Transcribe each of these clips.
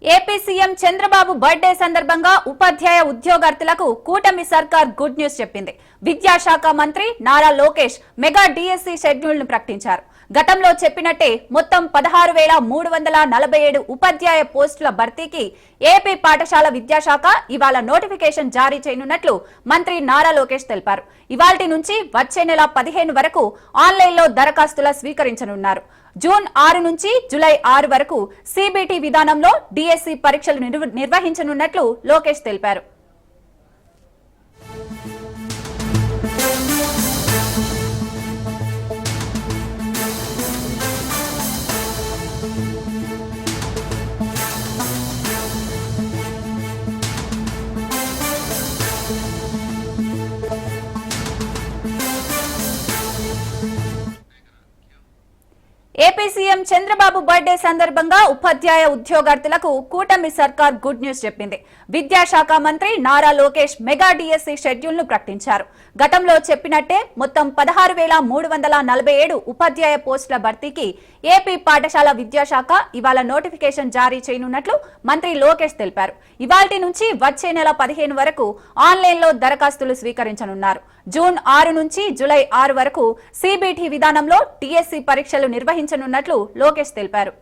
AP CM Chandrababu birthday సందర్భంగా ఉపాధ్యాయ ఉద్యోగార్థులకు కూటమి సర్కార్ గుడ్ న్యూస్ చెప్పింది. విద్యాశాఖ మంత్రి Nara Lokesh mega DSC schedule ను ప్రకటించారు. గతంలో చెప్పినట్టే మొత్తం 16,347 ఉపాధ్యాయ పోస్టుల భర్తీకి ఏపీ పాఠశాల విద్యాశాఖ ఇవాళ నోటిఫికేషన్ జారీ చేయనున్నట్లు మంత్రి నారా లోకేష్ తెలిపారు. ఇవాల్టి నుంచి వచ్చే నెల 15 వరకు ఆన్లైన్లో దరఖాస్తుల స్వీకరించనున్నారు. జూన్ 6 నుంచి జూలై 6 వరకు సిబిటి విధానంలో డిఎస్సి పరీక్షలు నిర్వహించనున్నట్లు లోకేష్ తెలిపారు. ఏపీ సీఎం చంద్రబాబు బర్త్డే సందర్భంగా ఉపాధ్యాయ ఉద్యోగార్థులకు కూటమి సర్కార్ గుడ్ న్యూస్ చెప్పింది. విద్యాశాఖ మంత్రి Nara Lokesh mega DSC schedule ను ప్రకటించారు. గతంలో చెప్పినట్టే మొత్తం 16,347 ఉపాధ్యాయ పోస్టుల భర్తీకి ఏపీ పాఠశాల విద్యాశాఖ ఇవాళ నోటిఫికేషన్ జారీ చేయనున్నట్లు మంత్రి లోకేష్ తెలిపారు. ఇవాల్టి నుంచి వచ్చే నెల 15 వరకు ఆన్లైన్లో దరఖాస్తులు స్వీకరించనున్నారు. జూన్ 6 నుంచి జూలై 6 వరకు సిబిటి విధానంలో డిఎస్సి పరీక్షలు నిర్వహించనున్నట్లు లోకేష్ తెలిపారు.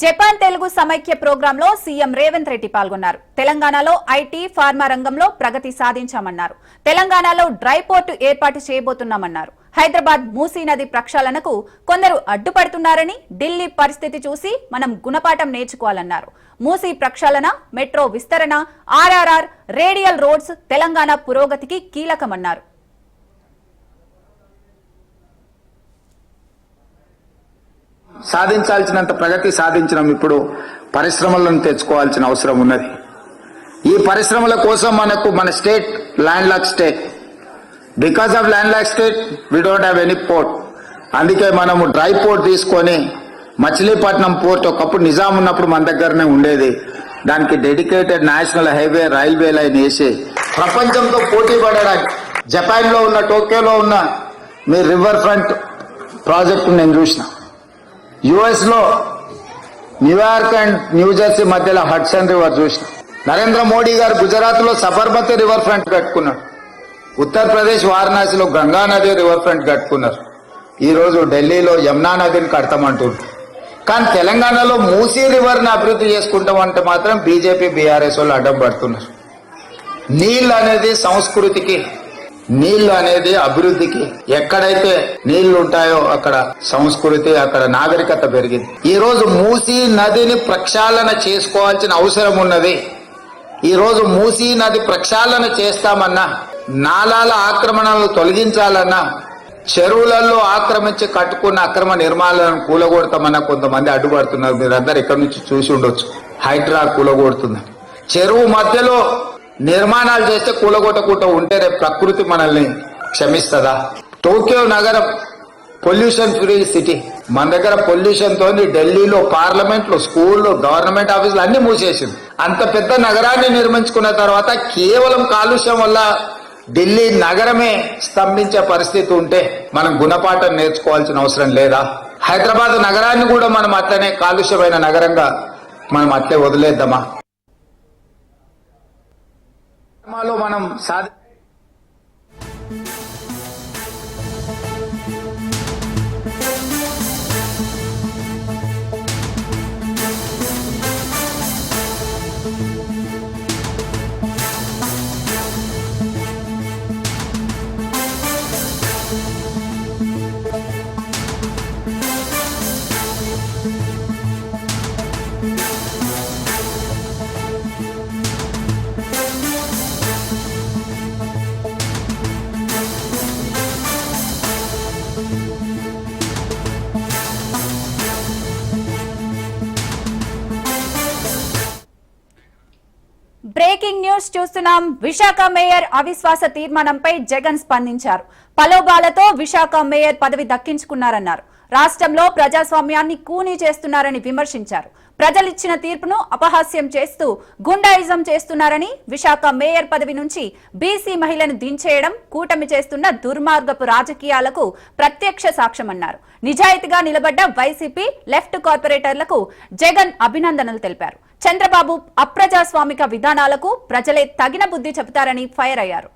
జపాన్ తెలుగు సమైక్య ప్రోగ్రాంలో సీఎం రేవంత్ రెడ్డి పాల్గొన్నారు. తెలంగాణలో ఐటీ, ఫార్మా రంగంలో ప్రగతి సాధించామన్నారు. తెలంగాణలో డ్రై పోర్టు ఏర్పాటు చేయబోతున్నామన్నారు. హైదరాబాద్ మూసీ నది ప్రక్షాళనకు కొందరు అడ్డుపడుతున్నారని, ఢిల్లీ పరిస్థితి చూసి మనం గుణపాఠం నేర్చుకోవాలన్నారు. మూసీ ప్రక్షాళన, మెట్రో విస్తరణ, ఆర్ఆర్ఆర్, రేడియల్ రోడ్స్ తెలంగాణ పురోగతికి కీలకమన్నారు. సాధించాల్సినంత ప్రగతి సాధించడం ఇప్పుడు పరిశ్రమలను తెచ్చుకోవాల్సిన అవసరం ఉన్నది. ఈ పరిశ్రమల కోసం మన state land lock state. Because of land lock state we don't have any port. అందుకే మనము డ్రై పోర్ట్ తీసుకొని మచిలీపట్నం పోర్ట్ ఒకప్పుడు నిజాం ఉన్నప్పుడు మన దగ్గరనే ఉండేది. దానికి dedicated national highway, railway line వేసి ప్రపంచంతో పోటీ పడడానికి జపాన్ లో ఉన్న, టోక్యోలో ఉన్న మీ రివర్ ఫ్రంట్ ప్రాజెక్టు నేను చూసిన. యుఎస్ లో న్యూయార్క్ అండ్ న్యూజెర్సీ మధ్యలో హడ్సన్ రివర్ చూసిన. నరేంద్ర మోడీ గారు గుజరాత్ లో సబర్మతి రివర్ ఫ్రంట్ కట్టుకున్నారు. ఉత్తరప్రదేశ్ వారణాసిలో గంగా నది రివర్ ఫ్రంట్ కట్టుకున్నారు. ఈ రోజు ఢిల్లీలో యమునా నదిని కడతామంటున్నారు. కానీ తెలంగాణలో మూసీ రివర్ ని అభివృద్ధి చేసుకుంటామంటే మాత్రం బీజేపీ, బీఆర్ఎస్ వాళ్ళు అడ్డం పడుతున్నారు. నీళ్ళు అనేది సంస్కృతికి, నీళ్లు అనేది అభివృద్ధికి. ఎక్కడైతే నీళ్లు ఉంటాయో అక్కడ సంస్కృతి, అక్కడ నాగరికత పెరిగింది. ఈ రోజు మూసీ నదిని ప్రక్షాళన చేసుకోవాల్సిన అవసరం ఉన్నది. ఈ రోజు మూసీ నది ప్రక్షాళన చేస్తామన్నా, నాలాల ఆక్రమణలు తొలగించాలన్నా, చెరువులలో ఆక్రమించి కట్టుకున్న అక్రమ నిర్మాణాలను కూలగొడతామన్నా కొంతమంది అడ్డుపడుతున్నారు. మీరందరూ ఇక్కడి నుంచి చూసి ఉండొచ్చు. హైడ్రా కూలగొడుతుంది. చెరువు మధ్యలో నిర్మాణాలు చేస్తే కూలగొట్టకుండా ఉంటే రేపు ప్రకృతి మనల్ని క్షమిస్తుందా? టోక్యో నగరం పొల్యూషన్ ఫ్రీ సిటీ. మన దగ్గర పొల్యూషన్ తోని ఢిల్లీలో పార్లమెంట్లు, స్కూళ్ళు, గవర్నమెంట్ ఆఫీసులు అన్ని మూసేసింది. అంత పెద్ద నగరాన్ని నిర్మించుకున్న తర్వాత కేవలం కాలుష్యం వల్ల ఢిల్లీ నగరమే స్తంభించే పరిస్థితి ఉంటే మనం గుణపాఠం నేర్చుకోవాల్సిన అవసరం లేదా? హైదరాబాద్ నగరాన్ని కూడా మనం అట్లనే కాలుష్యమైన నగరంగా మనం అట్లే వదిలేద్దామా? మనం చూస్తున్నాం. విశాఖ మేయర్ అవిశ్వాస తీర్మానంపై జగన్ స్పందించారు. పలోభాలతో విశాఖ మేయర్ పదవి దక్కించుకున్నారన్నారు. రాష్ట్రంలో ప్రజాస్వామ్యాన్ని కూనీ చేస్తున్నారని విమర్శించారు. ప్రజలిచ్చిన తీర్పును అపహాస్యం చేస్తూ గుండాయిజం చేస్తున్నారని, విశాఖ మేయర్ పదవి నుంచి బీసీ మహిళను దించేయడం కూటమి చేస్తున్న దుర్మార్గపు రాజకీయాలకు ప్రత్యక్ష సాక్ష్యమన్నారు. నిజాయితీగా నిలబడ్డ వైసీపీ లెఫ్ట్ కార్పొరేటర్లకు జగన్ అభినందనలు తెలిపారు. చంద్రబాబు అప్రజాస్వామిక విధానాలకు ప్రజలే తగిన బుద్ధి చెబుతారని ఫైర్ అయ్యారు.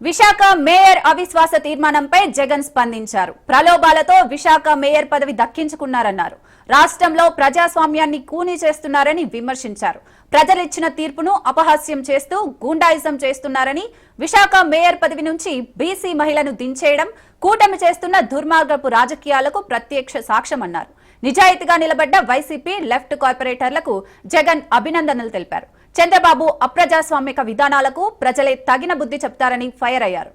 విశాఖ మేయర్ అవిశ్వాస తీర్మానంపై జగన్ స్పందించారు. ప్రలోభాలతో విశాఖ మేయర్ పదవి దక్కించుకున్నారన్నారు. రాష్ట్రంలో ప్రజాస్వామ్యాన్ని కూనీ చేస్తున్నారని విమర్శించారు. ప్రజలిచ్చిన తీర్పును అపహాస్యం చేస్తూ గూండాయిజం చేస్తున్నారని, విశాఖ మేయర్ పదవి నుంచి బీసీ మహిళను దించేయడం కూటమి చేస్తున్న దుర్మార్గపు రాజకీయాలకు ప్రత్యక్ష సాక్ష్యమన్నారు. నిజాయితీగా నిలబడ్డ వైసీపీ లెఫ్ట్ కార్పొరేటర్లకు జగన్ అభినందనలు తెలిపారు. చంద్రబాబు అప్రజాస్వామిక విధానాలకు ప్రజలే తగిన బుద్ధి చెప్తారని ఫైర్ అయ్యారు.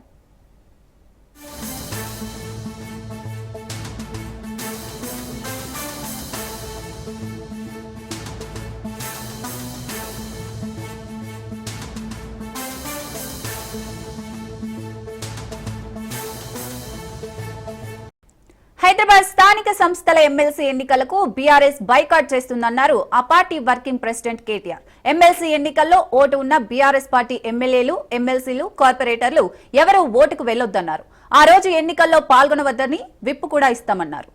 హైదరాబాద్ స్థానిక సంస్థల ఎమ్మెల్సీ ఎన్నికలకు బీఆర్ఎస్ బైకాట్ చేస్తుందన్నారు ఆ party working president KTR. MLC ఎన్నికల్లో ఓటు ఉన్న బీఆర్ఎస్ పార్టీ ఎమ్మెల్యేలు, ఎమ్మెల్సీలు, కార్పొరేటర్లు ఎవరూ ఓటుకు వెళ్లొద్దన్నారు. ఆ రోజు ఎన్నికల్లో పాల్గొనవద్దని విప్ కూడా ఇస్తామన్నారు.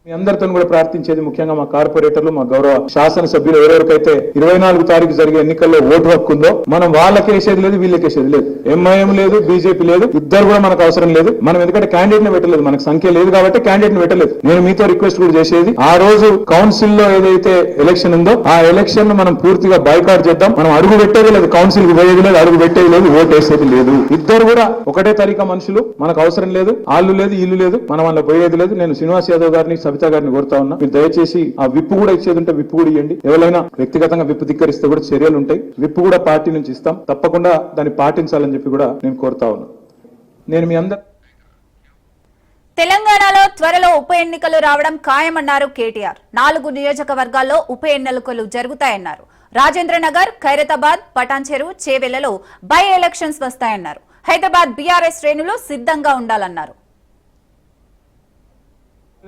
మీ అందరితో కూడా ప్రార్థించేది ముఖ్యంగా మా కార్పొరేటర్లు, మా గౌరవ శాసనసభ్యులు ఎవరెవరికైతే 24 తారీఖు జరిగే ఎన్నికల్లో ఓటు హక్కు ఉందో మనం వాళ్ళకేసేది లేదు, వీళ్ళకేసేది లేదు. ఎంఐఎం లేదు, బీజేపీ లేదు, ఇద్దరు కూడా మనకు అవసరం లేదు. మనం ఎందుకంటే క్యాండిడేట్ ని పెట్టలేదు, మనకు సంఖ్య లేదు కాబట్టి క్యాండిడేట్ ని పెట్టలేదు. నేను మీతో రిక్వెస్ట్ కూడా చేసేది, ఆ రోజు కౌన్సిల్ లో ఏదైతే ఎలక్షన్ ఉందో ఆ ఎలక్షన్ మనం పూర్తిగా బైకాట్ చేద్దాం. మనం అడుగు పెట్టేది లేదు, కౌన్సిల్ కు పోయేది లేదు, అడుగు పెట్టేది లేదు, ఓటు వేసేది లేదు. ఇద్దరు కూడా ఒకటే తరీకా మనుషులు, మనకు అవసరం లేదు. ఆళ్ళు లేదు, ఇల్లు లేదు, మనం వాళ్ళ పోయేది లేదు. నేను శ్రీనివాస్ యాదవ్ గారిని, సబితా గారిని కోరుతా ఉన్నా, మీరు దయచేసి ఆ విప్పు కూడా ఇచ్చేది ఉంటే విప్పు కూడా ఇవ్వండి. ఎవరైనా వ్యక్తిగతంగా విప్పు ధిక్కరిస్తే కూడా చర్యలు ఉంటాయి. విప్పు కూడా పార్టీ నుంచి ఇస్తాం, తప్పకుండా దాన్ని పాటించాలని చెప్పి కూడా నేను కోరుతా ఉన్నా. నేను మీ అందరు తెలంగాణలో త్వరలో ఉప ఎన్నికలు రావడం ఖాయమన్నారు కేటీఆర్. 4 నియోజకవర్గాల్లో ఉప ఎన్నికలు జరుగుతాయన్నారు. రాజేంద్రనగర్, ఖైరతాబాద్, పటాన్చెరు, చేవెళ్లలో బై ఎలక్షన్స్ వస్తాయన్నారు. హైదరాబాద్ బీఆర్ఎస్ శ్రేణులు సిద్ధంగా ఉండాలన్నారు.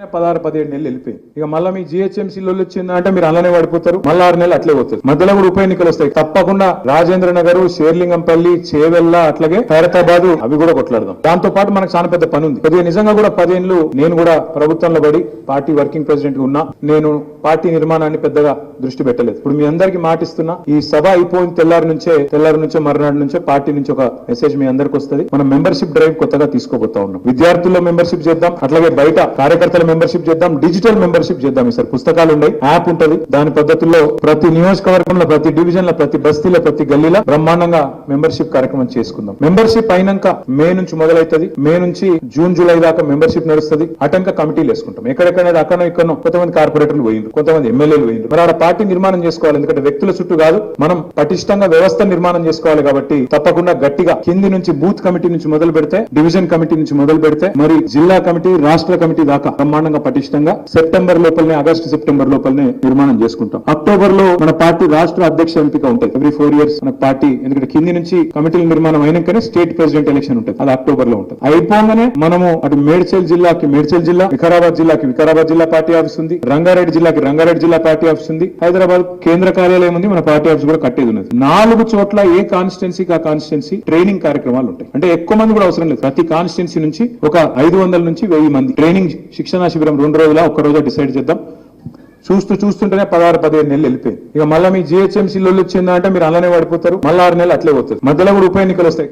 16-17 నెలలు వెళ్ళిపోయింది. ఇక మళ్ళీ మీ జిహెచ్ఎంసీలో వచ్చిందా అంటే మీరు అలానే పడిపోతారు. మళ్ళీ 6 నెలలు అట్లే పోతుంది. మధ్యలో కూడా ఉప ఎన్నికలు వస్తాయి. తప్పకుండా రాజేంద్ర నగర్, షేర్లింగంపల్లి, చేవెళ్ళ, అట్లాగే ఖైరతాబాద్ అవి కూడా కొట్లాడదాం. దాంతో పాటు మనకు చాలా పెద్ద పని ఉంది. కొద్దిగా నిజంగా కూడా 10 ఏళ్ళు నేను కూడా ప్రభుత్వంలో పడి పార్టీ వర్కింగ్ ప్రెసిడెంట్ గా ఉన్నా. నేను పార్టీ నిర్మాణాన్ని పెద్దగా దృష్టి పెట్టలేదు. ఇప్పుడు మీ అందరికి మాటిస్తున్నా, ఈ సభ అయిపోయిన తెల్లారి నుంచే మర్నాడు నుంచే పార్టీ నుంచి ఒక మెసేజ్ మీ అందరికి వస్తుంది. మనం మెంబర్షిప్ డ్రైవ్ కొత్తగా తీసుకోబోతా ఉన్నాం. విద్యార్థుల్లో మెంబర్షిప్ చేద్దాం, అట్లాగే బయట కార్యకర్తల మెంబర్షిప్ చేద్దాం, డిజిటల్ మెంబర్షిప్ చేద్దాం. ఈసారి పుస్తకాలు ఉన్నాయి, యాప్ ఉంటది. దాని పద్ధతుల్లో ప్రతి నియోజకవర్గంలో, ప్రతి డివిజన్ లో, ప్రతి బస్తీలో, ప్రతి గల్లీలో బ్రహ్మాండంగా మెంబర్షిప్ కార్యక్రమం చేసుకుందాం. మెంబర్షిప్ అయినాక మే నుంచి మొదలవుతుంది. మే నుంచి జూన్, జూలై దాకా మెంబర్షిప్ నడుస్తుంది. అటంక కమిటీలు వేసుకుంటాం. ఎక్కడెక్కడైనా అక్కడో ఇక్కడో కొంతమంది కార్పొరేటర్లు పోయిండ్రు, కొంతమంది ఎమ్మెల్యేలు పోయిండ్రు. మరి ఆడ పార్టీ నిర్మాణం చేసుకోవాలి. ఎందుకంటే వ్యక్తుల చుట్టూ కాదు, మనం పటిష్టంగా వ్యవస్థ నిర్మాణం చేసుకోవాలి. కాబట్టి తప్పకుండా గట్టిగా కింది నుంచి బూత్ కమిటీ నుంచి మొదలు పెడితే, డివిజన్ కమిటీ నుంచి మొదలు పెడితే, మరి జిల్లా కమిటీ, రాష్ట్ర కమిటీ దాకా బ్రహ్మాండంగా పటిష్టంగా సెప్టెంబర్ లోపలనే, ఆగస్టు సెప్టెంబర్ లోపలనే నిర్మాణం చేసుకుంటాం. అక్టోబర్ లో మన పార్టీ రాష్ట్ర అధ్యక్ష ఎంపిక ఉంటుంది. ఎవ్రీ 4 years మన పార్టీ, ఎందుకంటే కింది నుంచి కమిటీల నిర్మాణం అయినాకనే స్టేట్ ప్రెసిడెంట్ ఎలక్షన్ ఉంటుంది. అది అక్టోబర్ లో ఉంటుంది. అయిపోగానే మనము అటు మేడ్చల్ జిల్లాకి మేడ్చల్ జిల్లా, వికారాబాద్ జిల్లాకి వికారాబాద్ జిల్లా పార్టీ ఆఫీస్ ఉంది, రంగారెడ్డి జిల్లాకి రంగారెడ్డి జిల్లా పార్టీ ఆఫీస్ ఉంది, హైదరాబాద్ కేంద్ర కార్యాలయం ఉంది, మన పార్టీ ఆఫీస్ కూడా కట్టేది ఉన్నది. 4 చోట్ల ఏ కాన్స్టిట్యున్సీకి ఆ కాన్స్టిట్యున్సీ ట్రైనింగ్ కార్యక్రమాలు ఉంటాయి. అంటే ఎక్కువ మంది కూడా అవసరం లేదు. ప్రతి కాన్స్టిట్యున్సీ నుంచి ఒక 500 నుంచి 1000 మంది ట్రైనింగ్ శిక్షణా శిబిరం 2 రోజుల, 1 రోజు డిసైడ్ చేద్దాం. చూస్తుంటేనే 16-17 నెలలు వెళ్ళిపోయింది. ఇక మళ్ళీ మీ జిహెచ్ఎంసీలో వచ్చిందా అంటే మీరు అలానే పడిపోతారు. మళ్ళీ 6 నెలలు అట్లే పోతుంది. మధ్యలో కూడా ఉప ఎన్నికలు వస్తాయి.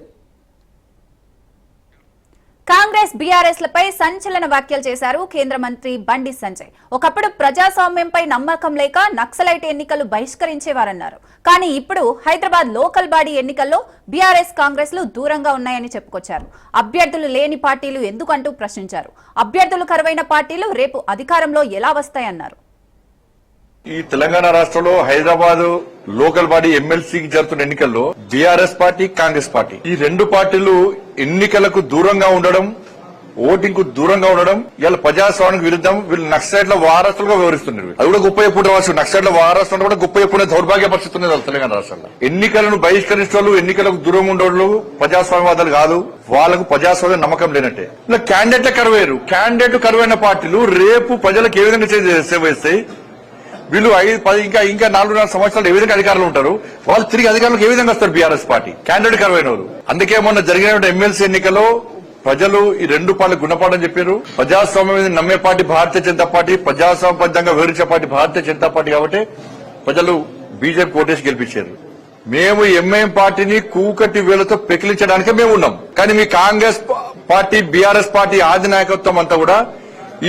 కాంగ్రెస్ బీఆర్ఎస్ లపై సంచలన వ్యాఖ్యలు చేశారు కేంద్ర మంత్రి బండి సంజయ్. ఒకప్పుడు ప్రజాస్వామ్యంపై నమ్మకం లేక నక్సలైట్ ఎన్నికలు బహిష్కరించేవారన్నారు. కానీ ఇప్పుడు హైదరాబాద్ లోకల్ బాడీ ఎన్నికల్లో బీఆర్ఎస్ కాంగ్రెస్ లు దూరంగా ఉన్నాయని చెప్పుకొచ్చారు. అభ్యర్థులు లేని పార్టీలు ఎందుకంటూ ప్రశ్నించారు. అభ్యర్థులు కరువైన పార్టీలు రేపు అధికారంలో ఎలా వస్తాయన్నారు. ఈ తెలంగాణ రాష్ట్రంలో హైదరాబాద్ లోకల్ బాడీ ఎమ్మెల్సీకి జరుగుతున్న ఎన్నికల్లో బీఆర్ఎస్ పార్టీ, కాంగ్రెస్ పార్టీ ఈ రెండు పార్టీలు ఎన్నికలకు దూరంగా ఉండడం, ఓటింగ్ కు దూరంగా ఉండడం ఇలా ప్రజాస్వామ్యానికి విరుద్ధం. వీళ్ళు నక్సలైట్ల వారసులుగా వివరిస్తున్నారు. అది కూడా గొప్ప ఎప్పుడు నక్సలైట్ల వారసులు కూడా గొప్ప ఎప్పుడు దౌర్భాగ్య పరిస్థితి ఉన్నది తెలంగాణ రాష్ట్రంలో. ఎన్నికలను బహిష్కరించే ఎన్నికలకు దూరంగా ఉండేవాళ్ళు ప్రజాస్వామ్యవాదాలు కాదు, వాళ్ళకు ప్రజాస్వామ్య నమ్మకం లేనట్టే. ఇలా క్యాండిడేట్ల కరువేరు. క్యాండిడేట్ కరువైన పార్టీలు రేపు ప్రజలకు ఏ విధంగా సేవ చేస్తాయి? వీళ్ళు 5, 10 ఇంకా 4 సంవత్సరాలు ఏ విధంగా అధికారులు ఉంటారు? వాళ్ళు తిరిగి అధికారులకు ఏ విధంగా వస్తారు? బీఆర్ఎస్ పార్టీ క్యాండిడేట్ కరువైన వాళ్ళు. అందుకే మొన్న జరిగిన ఎమ్మెల్సీ ఎన్నికల్లో ప్రజలు ఈ రెండు పార్టీలకు గుణపాఠం చెప్పారు. ప్రజాస్వామ్యం నమ్మే పార్టీ భారతీయ జనతా పార్టీ, ప్రజాస్వామ్యబద్ధంగా వివరించే పార్టీ భారతీయ జనతా పార్టీ కాబట్టి ప్రజలు బీజేపీ ఓటేసి గెలిపించారు. మేము ఎంఐఎం పార్టీని కూకటి వేలతో పెకిలించడానికే మేము ఉన్నాం. కానీ మీ కాంగ్రెస్ పార్టీ, బీఆర్ఎస్ పార్టీ ఆది నాయకత్వం అంతా కూడా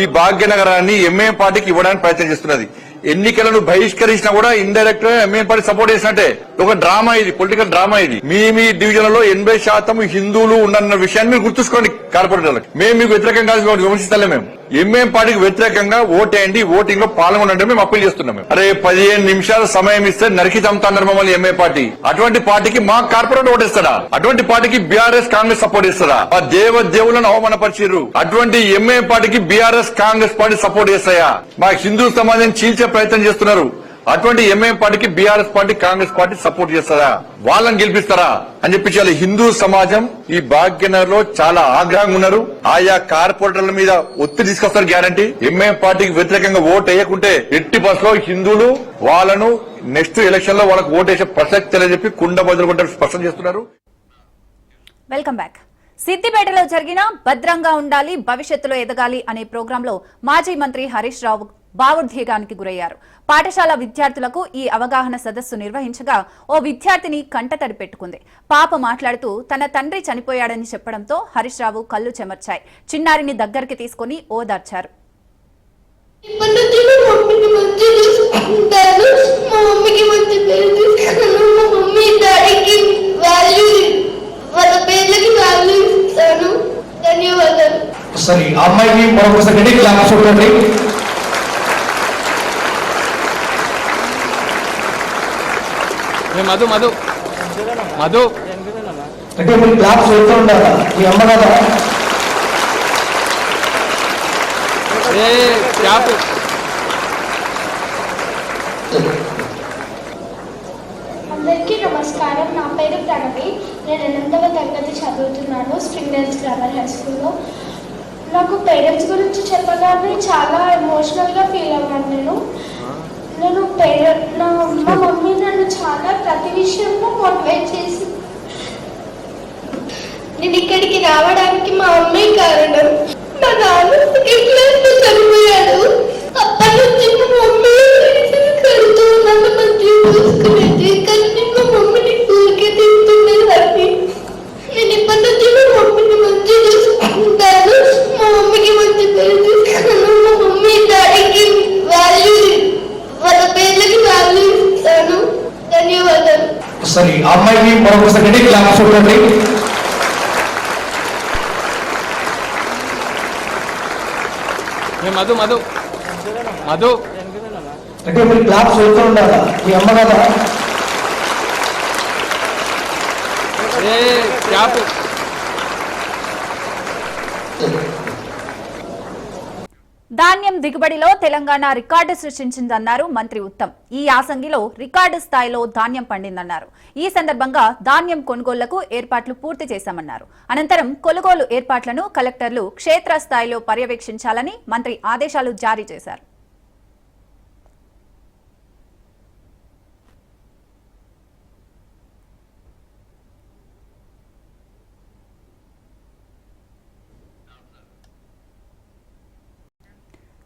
ఈ భాగ్యనగరాన్ని ఎంఐఎం పార్టీకి ఇవ్వడానికి ప్రయత్నం చేస్తున్నది. ఎన్నికలను బహిష్కరించినా కూడా ఇండైరెక్ట్ గా ఎంఐఎం పార్టీ సపోర్ట్ చేసినట్టే. ఒక డ్రామా ఇది, పొలిటికల్ డ్రామా ఇది. మీ డివిజన్లలో 80% హిందువులు ఉన్న విషయాన్ని మీరు గుర్తుంచుకోండి. కార్పొరేటర్లకు మేము మీకు వ్యతిరేకంగా విమర్శిస్తలే. మేము ఎంఐఎం పార్టీకి వ్యతిరేకంగా ఓటేయండి, ఓటింగ్ లో పాల్గొనండి మేము అప్పీల్ చేస్తున్నాం. అరే 15 నిమిషాల సమయం ఇస్తే నరికి చంపుతున్నారు మమ్మల్ని ఎంఐఎం పార్టీ. అటువంటి పార్టీకి మా కార్పొరేటర్ ఓటేస్తాడా? అటువంటి పార్టీకి బీఆర్ఎస్, కాంగ్రెస్ సపోర్ట్ ఇస్తారా? ఆ దేవులను అవమానపరిచారు. అటువంటి ఎంఐఎం పార్టీకి బీఆర్ఎస్, కాంగ్రెస్ పార్టీ సపోర్ట్ చేస్తాయా? మా హిందూ సమాజం చీల్చే ప్రయత్నం చేస్తున్నారు. అటువంటి ఎంఐఎం పార్టీకి BRS party, Congress party support చేస్తారా? వాళ్ళని గెలిపిస్తారా అని చెప్పి హిందూ సమాజం ఈ భాగ్యనగర్ లో చాలా ఆగ్రహంగా ఉన్నారు. ఆయా కార్పొరేటర్ల మీద ఒత్తిడి తీసుకొస్తారు గ్యారంటీ. ఎంఐఎం పార్టీకి వ్యతిరేకంగా ఓటు వేయకుంటే ఎట్టి బస్సులో హిందువులు వాళ్ళను నెక్స్ట్ ఎలక్షన్ లో వాళ్ళకు ఓటు వేసే ప్రసక్తి అని చెప్పి కుండ బదులుకుంటారు స్పష్టం చేస్తున్నారు. Welcome back. సిద్దిపేటలో జరిగిన భద్రంగా ఉండాలి, భవిష్యత్తులో ఎదగాలి అనే ప్రోగ్రాంలో మాజీ మంత్రి హరీష్ రావు భావోద్వేగానికి గురయ్యారు. పాఠశాల విద్యార్థులకు ఈ అవగాహన సదస్సు నిర్వహించగా ఓ విద్యార్థిని కంటతడి పెట్టుకుంది. పాప మాట్లాడుతూ తన తండ్రి చనిపోయాడని చెప్పడంతో హరీష్ రావు కళ్ళు చెమర్చాయి. చిన్నారిని దగ్గరికి తీసుకుని ఓదార్చారు. సరే అమ్మాయికి మరొకసారి క్లాస్ చూడండి. మధు మధు మధు అంటే మీరు క్లాస్ చూస్తూ ఉండాలా? మీ అమ్మ కదా క్యాప్. అందరికీ నమస్కారం. నా పేరు ప్రణవి. నేను 8వ తరగతి చదువుతున్నాను స్ప్రింగ్ డేల్స్ గ్రామర్ హై స్కూల్లో. నాకు పేరెంట్స్ గురించి చెప్పగానే చాలా ఎమోషనల్గా ఫీల్ అయ్యాను. మా మమ్మీ నన్ను చాలా ప్రతి విషయంలో మోటివేట్ చేసి నేను ఇక్కడికి రావడానికి మా మమ్మీ కారణం. మా నాన్న ఎట్లా చనిపోయాడు. అప్పటి నుంచి మా మమ్మీ కడుతూ నన్ను మంచిగా చూసుకునేది. కానీ నేను మా మమ్మీని ఊరికే తింటున్నదాన్ని. నేను ఇప్పటి నుంచి మా మమ్మీని మంచిగా చూసుకుంటాను. మా మమ్మీకి మంచి పేరు తీసుకున్నాను. మా మమ్మీ డాడీకి వాల్యూ, వాళ్ళ పేర్లకి వాల్యూ ఇస్తాను. ధన్యవాదాలు. సరే అమ్మాయికి మరొకసారి క్లాస్ చూడండి. మధు మధు మధు అంటే మీరు క్లాస్ చూస్తూ ఉండాలా? మీ అమ్మ కదా క్యాప్. ధాన్యం దిగుబడిలో తెలంగాణ రికార్డు సృష్టించిందన్నారు మంత్రి ఉత్తమ్. ఈ యాసంగిలో రికార్డు స్థాయిలో ధాన్యం పండిందన్నారు. ఈ సందర్భంగా ధాన్యం కొనుగోళ్లకు ఏర్పాట్లు పూర్తి చేశామన్నారు. అనంతరం కొనుగోలు ఏర్పాట్లను కలెక్టర్లు క్షేత్రస్థాయిలో పర్యవేక్షించాలని మంత్రి ఆదేశాలు జారీ చేశారు.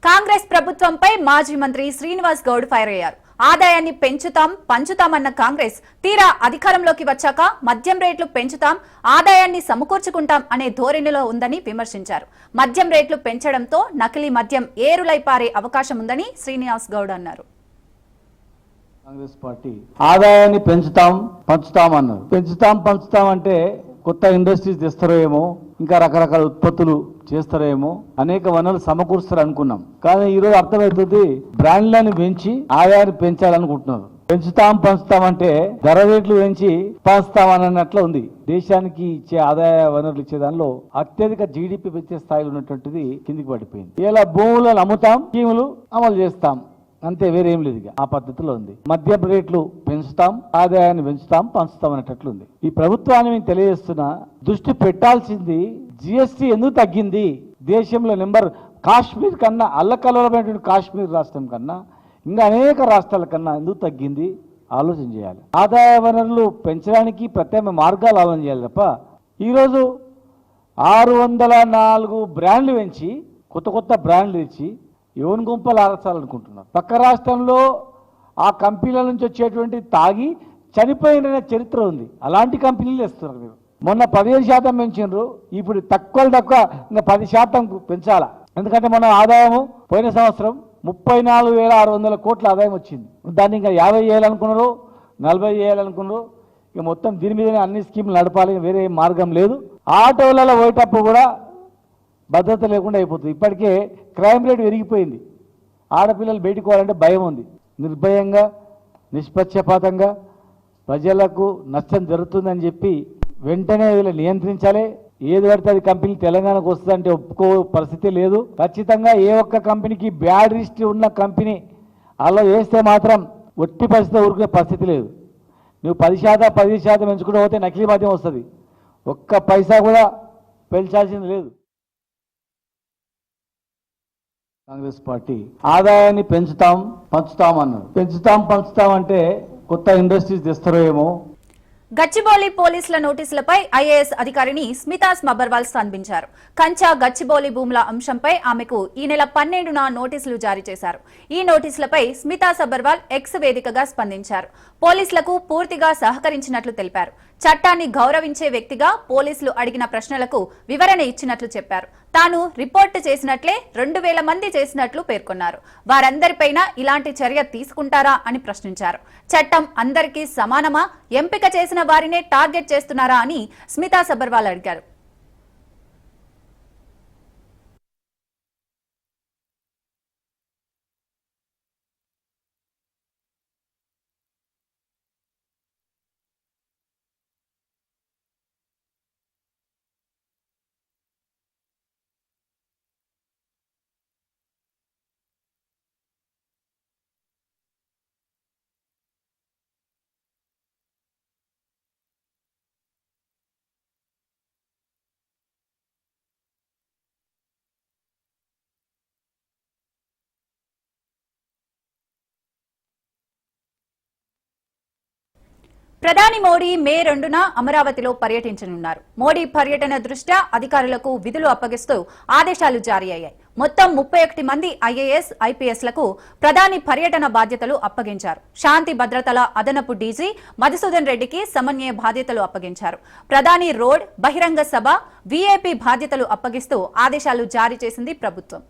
కాంగ్రెస్ ప్రభుత్వంపై మాజీ మంత్రి శ్రీనివాస్ గౌడ్ ఫైర్ అయ్యారు. ఆదాయాన్ని పెంచుతాం, పంచుతామన్న కాంగ్రెస్ తీరా అధికారంలోకి వచ్చాక మద్యం రేట్లు పెంచుతాం, ఆదాయాన్ని సమకూర్చుకుంటాం అనే ధోరణిలో ఉందని విమర్శించారు. మద్యం రేట్లు పెంచడంతో నకిలీ మద్యం ఏరులై పారే అవకాశం ఉందని శ్రీనివాస్ గౌడ్ అన్నారు. కాంగ్రెస్ పార్టీ ఆదాయాన్ని పెంచుతాం, పంచుతాం అన్నారు. పెంచుతాం, పంచుతాం అంటే కొత్త ఇండస్ట్రీస్ తెస్తారో ఏమో, ఇంకా రకరకాల ఉత్పత్తులు చేస్తారేమో, అనేక వనరులు సమకూరుస్తారు అనుకున్నాం. కానీ ఈరోజు అర్థమవుతుంది, బ్రాండ్లను పెంచి ఆదాయాన్ని పెంచాలనుకుంటున్నారు. పంచుతాం అంటే ధర రేట్లు పెంచి పంచుతామన్నట్లు ఉంది. దేశానికి ఇచ్చే ఆదాయ వనరులు ఇచ్చే దానిలో అత్యధిక జీడిపి పెంచే స్థాయిలో ఉన్నటువంటిది కిందికి పడిపోయింది. ఇలా భూములను అమ్ముతాం, స్కీములు అమలు చేస్తాం, అంతే, వేరేం లేదు. ఇక ఆ పద్ధతిలో ఉంది. మద్యం రేట్లు పెంచుతాం, ఆదాయాన్ని పెంచుతాం, పంచుతాం అనేటట్లు ఉంది. ఈ ప్రభుత్వాన్ని మేము తెలియజేస్తున్నా, దృష్టి పెట్టాల్సింది జిఎస్టీ ఎందుకు తగ్గింది. దేశంలో నెంబర్ కాశ్మీర్ కన్నా, అల్లకల్లోలమైనటువంటి కాశ్మీర్ రాష్ట్రం కన్నా ఇంకా అనేక రాష్ట్రాల కన్నా ఎందుకు తగ్గింది ఆలోచన చేయాలి. ఆదాయ వనరులు పెంచడానికి ప్రత్యామ్నాయ మార్గాలు ఆలోచన చేయాలి తప్ప ఈరోజు 604 బ్రాండ్లు పెంచి కొత్త బ్రాండ్లు ఇచ్చి యువన్ గుంపలు ఆరచాలనుకుంటున్నారు. పక్క రాష్ట్రంలో ఆ కంపెనీల నుంచి వచ్చేటువంటి తాగి చనిపోయిన చరిత్ర ఉంది. అలాంటి కంపెనీలు ఇస్తున్నారు మీరు. మొన్న 15% పెంచారు, ఇప్పుడు తక్కువ ఇంకా 10% పెంచాలా. ఎందుకంటే మన ఆదాయము పోయిన సంవత్సరం 34,600 కోట్ల ఆదాయం వచ్చింది. దాన్ని ఇంకా 50 చేయాలనుకున్నారు, 40 చేయాలనుకున్నారు. ఇక మొత్తం దీని మీదనే అన్ని స్కీములు నడపాలి, వేరే మార్గం లేదు. ఆటోలలో పోయేటప్పుడు కూడా భద్రత లేకుండా అయిపోతుంది. ఇప్పటికే క్రైమ్ రేట్ పెరిగిపోయింది. ఆడపిల్లలు బయటికి పోవాలంటే భయం ఉంది. నిర్భయంగా, నిష్పక్షపాతంగా ప్రజలకు నష్టం జరుగుతుందని చెప్పి వెంటనే వీళ్ళు నియంత్రించాలి. ఏది పడితే అది కంపెనీ తెలంగాణకు వస్తుందంటే ఒప్పుకో పరిస్థితి లేదు. ఖచ్చితంగా ఏ ఒక్క కంపెనీకి బ్యాడ్ హిస్టరీ ఉన్న కంపెనీ అలా వేస్తే మాత్రం ఒట్టి పరిస్థితి ఊరుకునే పరిస్థితి లేదు. నువ్వు 10% పెంచుకుంటూ పోతే నకిలీ మద్యం వస్తుంది. ఒక్క పైసా కూడా పెంచాల్సింది లేదు. కాంగ్రెస్ పార్టీ ఆదాయాన్ని పెంచుతాం పంచుతాం అన్నారు. పంచుతాం అంటే కొత్త ఇండస్ట్రీస్ తెస్తారో ఏమో. గచ్చిబౌలి పోలీసుల నోటీసులపై ఐఏఎస్ అధికారిని స్మితా సబర్వాల్ స్పందించారు. కంచా గచ్చిబౌలి భూముల అంశంపై ఆమెకు ఈ నెల 12న నోటీసులు జారీ చేశారు. ఈ నోటీసులపై స్మితా సబర్వాల్ ఎక్స్ వేదికగా స్పందించారు. పోలీసులకు పూర్తిగా సహకరించినట్లు తెలిపారు. చట్టాన్ని గౌరవించే వ్యక్తిగా పోలీసులు అడిగిన ప్రశ్నలకు వివరణ ఇచ్చినట్లు చెప్పారు. తాను రిపోర్టు చేసినట్లే 2000 మంది చేసినట్లు పేర్కొన్నారు. వారందరిపైన ఇలాంటి చర్య తీసుకుంటారా అని ప్రశ్నించారు. చట్టం అందరికీ సమానమా, ఎంపిక చేసిన వారినే టార్గెట్ చేస్తున్నారా అని స్మితా సబర్వాల్ అడిగారు. ప్రధాని మోడీ మే 2న అమరావతిలో పర్యటించనున్నారు. మోడీ పర్యటన దృష్ట్యా అధికారులకు విధులు అప్పగిస్తూ ఆదేశాలు జారీ అయ్యాయి. మొత్తం 31 మంది ఐఏఎస్, ఐపీఎస్లకు ప్రధాని పర్యటన బాధ్యతలు అప్పగించారు. శాంతి భద్రతల అదనపు డీజీ మధుసూదన్ రెడ్డికి సమన్వయ బాధ్యతలు అప్పగించారు. ప్రధాని రోడ్, బహిరంగ సభ, వీఐపీ బాధ్యతలు అప్పగిస్తూ ఆదేశాలు జారీ చేసింది ప్రభుత్వం.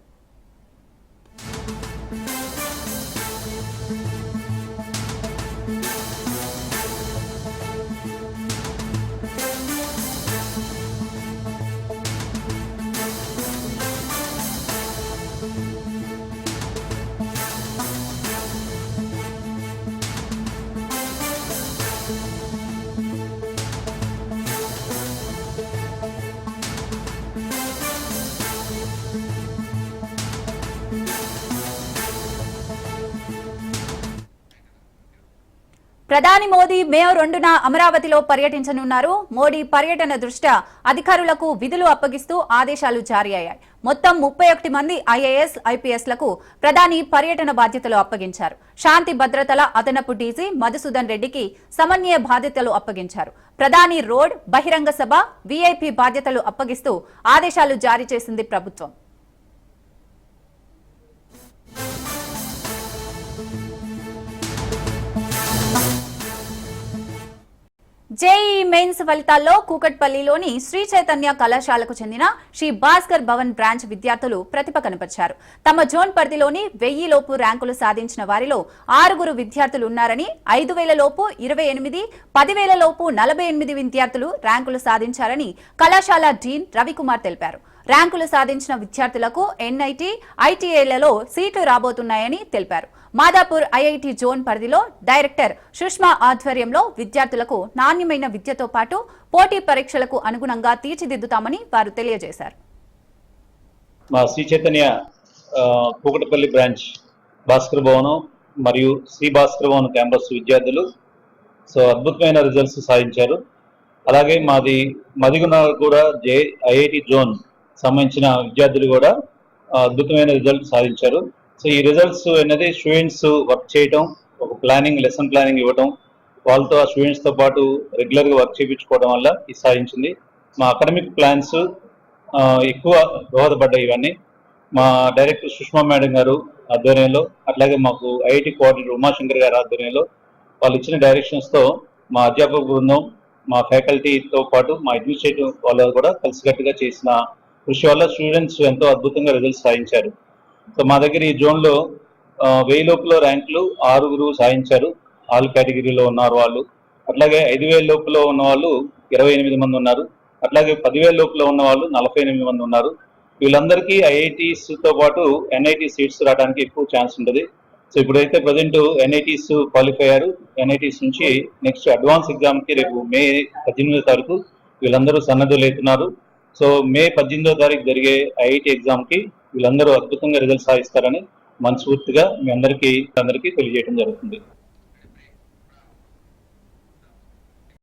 ప్రధాని మోదీ మే 2న అమరావతిలో పర్యటించనున్నారు. మోడీ పర్యటన దృష్ట్యా అధికారులకు విధులు అప్పగిస్తూ ఆదేశాలు జారీ అయ్యాయి. మొత్తం 31 మంది ఐఏఎస్, ఐపీఎస్లకు ప్రధాని పర్యటన బాధ్యతలు అప్పగించారు. శాంతి భద్రతల అదనపు డీజీ మధుసూదన్ రెడ్డికి సమన్వయ బాధ్యతలు అప్పగించారు. ప్రధాని రోడ్, బహిరంగ సభ, వీఐపీ బాధ్యతలు అప్పగిస్తూ ఆదేశాలు జారీ చేసింది ప్రభుత్వం. జేఈఈ మెయిన్స్ ఫలితాల్లో కూకట్పల్లిలోని శ్రీ చైతన్య కళాశాలకు చెందిన శ్రీ భాస్కర్ భవన్ బ్రాంచ్ విద్యార్థులు ప్రతిభ కనపరిచారు. తమ జోన్ పరిధిలోని 1000 లోపు ర్యాంకులు సాధించిన వారిలో 6 విద్యార్థులు ఉన్నారని, 5000 లోపు 28, 10,000 లోపు 48 విద్యార్థులు ర్యాంకులు సాధించారని కళాశాల డీన్ రవికుమార్ తెలిపారు. ర్యాంకులు సాధించిన విద్యార్థులకు ఎన్ఐటి, ఐటీఐలలో సీట్లు రాబోతున్నాయని తెలిపారు. మాదాపూర్ ఐఐటి జోన్ పరిధిలో డైరెక్టర్ సుష్మా ఆధ్వర్యంలో విద్యార్థులకు నాణ్యమైన విద్యతో పాటు పోటీ పరీక్షలకు అనుగుణంగా తీర్చిదిద్దుతామని వారు తెలియజేశారు. మా శ్రీ చైతన్య కూకట్పల్లి బ్రాంచ్ భాస్కర్ భవనం మరియు శ్రీ భాస్కర్ భవన్ క్యాంపస్ విద్యార్థులు అద్భుతమైన రిజల్ట్స్ సాధించారు. అలాగే మాది మదిగున కూడా ఐఐటి జోన్ సంబంధించిన విద్యార్థులు కూడా అద్భుతమైన రిజల్ట్ సాధించారు. ఈ రిజల్ట్స్ అనేది స్టూడెంట్స్ వర్క్ చేయడం, ఒక లెసన్ ప్లానింగ్ ఇవ్వడం, వాళ్ళతో ఆ స్టూడెంట్స్తో పాటు రెగ్యులర్గా వర్క్ చేయించుకోవడం వల్ల ఇది సాధించింది. మా అకాడమిక్ ప్లాన్స్ ఎక్కువ దోహదపడ్డాయి. ఇవన్నీ మా డైరెక్టర్ సుష్మా మేడం గారు ఆధ్వర్యంలో, అట్లాగే మాకు ఐఐటి కోఆర్డినేటర్ ఉమాశంకర్ గారి ఆధ్వర్యంలో వాళ్ళు ఇచ్చిన డైరెక్షన్స్తో మా అధ్యాపక బృందం, మా ఫ్యాకల్టీతో పాటు మా అడ్మినిస్ట్రేటివ్ వాళ్ళు కూడా కలిసికట్టుగా చేసిన కృషి వల్ల స్టూడెంట్స్ ఎంతో అద్భుతంగా రిజల్ట్స్ సాధించారు. మా దగ్గర ఈ జోన్లో 1000 లోపల ర్యాంకులు 6 సాధించారు. ఆల్ కేటగిరీలో ఉన్నారు వాళ్ళు. అట్లాగే 5000 లోపల ఉన్న వాళ్ళు 28 మంది ఉన్నారు. అట్లాగే 10,000 లోపల ఉన్న వాళ్ళు 48 మంది ఉన్నారు. వీళ్ళందరికీ ఐఐటీస్తో పాటు ఎన్ఐటి సీట్స్ రావడానికి ఎక్కువ ఛాన్స్ ఉంటుంది. ఇప్పుడైతే ప్రజెంట్ ఎన్ఐటీస్ క్వాలిఫై అయ్యారు. ఎన్ఐటీస్ నుంచి నెక్స్ట్ అడ్వాన్స్ ఎగ్జామ్కి రేపు మే 18వ తారీఖు వీళ్ళందరూ సన్నద్ధులు అవుతున్నారు. మే 18వ తారీఖు జరిగే ఐఐటి ఎగ్జామ్కి వీళ్ళందరూ అద్భుతంగా రిజల్ట్ సాధిస్తారని మనస్ఫూర్తిగా మీ అందరికీ తెలియజేయడం జరుగుతుంది.